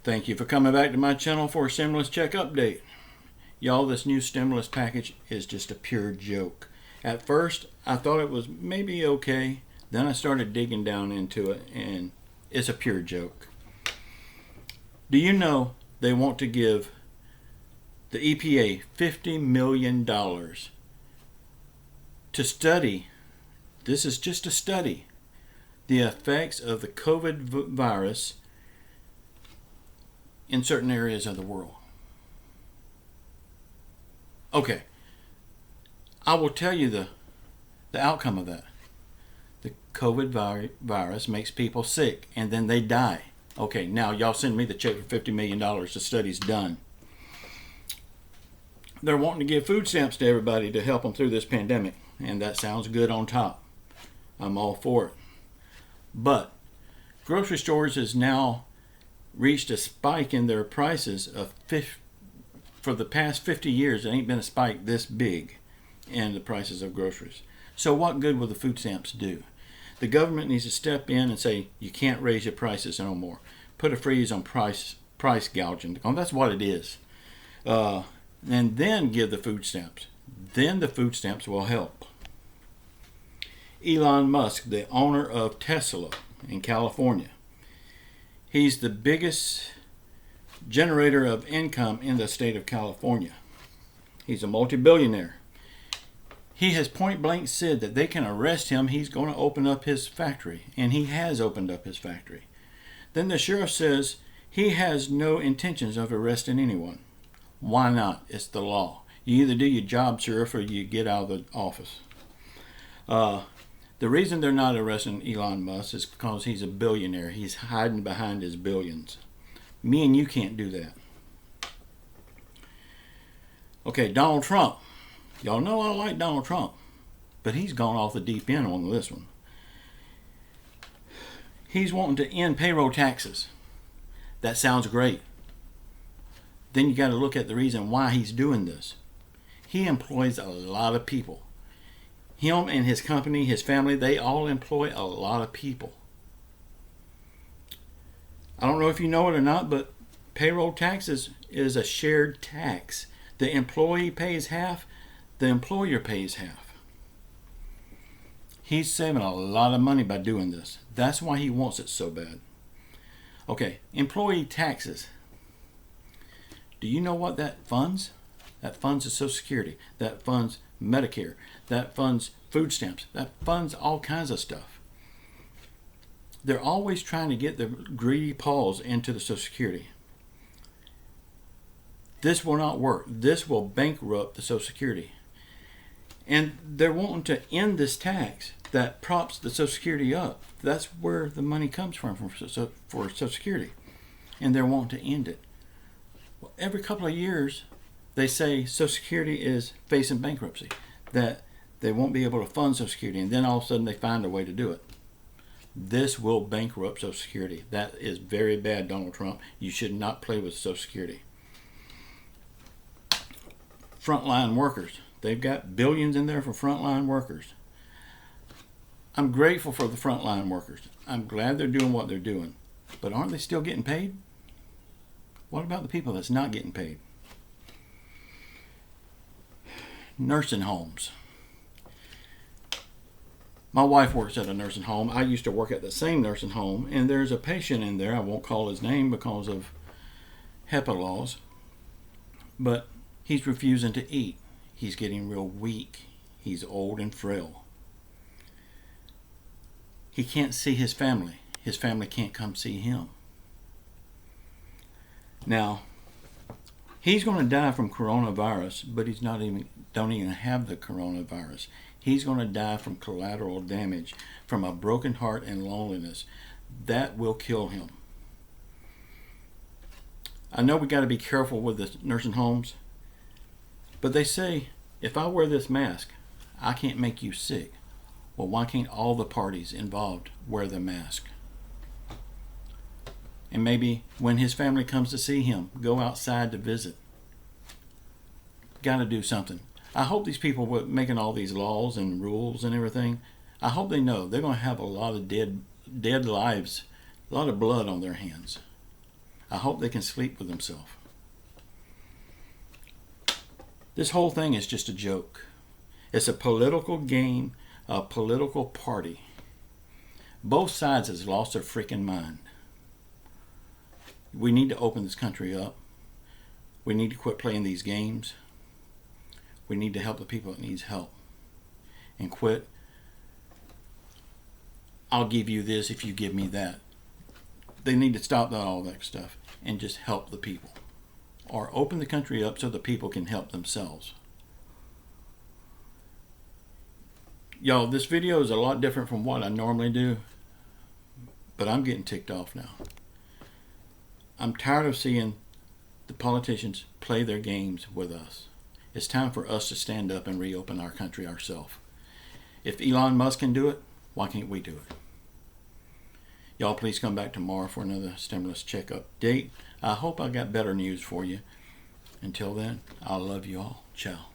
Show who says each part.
Speaker 1: Thank you for coming back to my channel for a stimulus check update. Y'all, this new stimulus package is just a pure joke. At first, I thought it was maybe okay. Then I started digging down into it, and it's a pure joke. Do you know they want to give the EPA $50 million to study, this is just a study, the effects of the COVID virus in certain areas of the world? Okay, I will tell you the outcome of that. The COVID virus makes people sick and then they die. Okay, now y'all send me the check for $50 million. The study's done. They're wanting to give food stamps to everybody to help them through this pandemic, and that sounds good on top. I'm all for it. But grocery stores has now reached a spike in their prices of for the past 50 years. There ain't been a spike this big in the prices of groceries. So what good will the food stamps do? The government needs to step in and say, you can't raise your prices no more. Put a freeze on price gouging. That's what it is. And then give the food stamps. Then the food stamps will help. Elon Musk, the owner of Tesla in California, he's the biggest generator of income in the state of California. He's a multi-billionaire. He has point blank said that they can arrest him. He's going to open up his factory, and he has opened up his factory. Then the sheriff says he has no intentions of arresting anyone. Why not? It's the law. You either do your job, sheriff, or you get out of the office. The reason they're not arresting Elon Musk is because he's a billionaire. He's hiding behind his billions. Me and you can't do that. Okay, Donald Trump. Y'all know I like Donald Trump, but he's gone off the deep end on this one. He's wanting to end payroll taxes. That sounds great. Then you got to look at the reason why he's doing this. He employs a lot of people. Him and his company, his family, they all employ a lot of people. I don't know if you know it or not, but payroll taxes is a shared tax. The employee pays half, the employer pays half. He's saving a lot of money by doing this. That's why he wants it so bad. Okay, employee taxes. Do you know what that funds? That funds the Social Security. That funds Medicare. That funds food stamps. That funds all kinds of stuff. They're always trying to get the greedy paws into the Social Security. This will not work. This will bankrupt the Social Security. And they're wanting to end this tax that props the Social Security up. That's where the money comes from for Social Security. And they're wanting to end it. Well, every couple of years, they say Social Security is facing bankruptcy, that they won't be able to fund Social Security, and then all of a sudden they find a way to do it. This will bankrupt Social Security. That is very bad, Donald Trump. You should not play with Social Security. Frontline workers. They've got billions in there for frontline workers. I'm grateful for the frontline workers. I'm glad they're doing what they're doing. But aren't they still getting paid? What about the people that's not getting paid? Nursing homes. My wife works at a nursing home. I used to work at the same nursing home, and there's a patient in there. I won't call his name because of HIPAA laws, but he's refusing to eat. He's getting real weak. He's old and frail. He can't see his family. His family can't come see him. Now, he's going to die from coronavirus, but he's don't even have the coronavirus. He's going to die from collateral damage, from a broken heart and loneliness. That will kill him. I know we got to be careful with the nursing homes, but they say, if I wear this mask, I can't make you sick. Well, why can't all the parties involved wear the mask? And maybe when his family comes to see him, go outside to visit. Got to do something. I hope these people making all these laws and rules and everything, I hope they know they're going to have a lot of dead lives, a lot of blood on their hands. I hope they can sleep with themselves. This whole thing is just a joke. It's a political game, a political party. Both sides has lost their freaking mind. We need to open this country up. We need to quit playing these games. We need to help the people that needs help. And quit, I'll give you this if you give me that. They need to stop all that stuff and just help the people. Or open the country up so the people can help themselves. Y'all, this video is a lot different from what I normally do, but I'm getting ticked off now. I'm tired of seeing the politicians play their games with us. It's time for us to stand up and reopen our country ourselves. If Elon Musk can do it, why can't we do it? Y'all please come back tomorrow for another stimulus check update. I hope I got better news for you. Until then, I love you all. Ciao.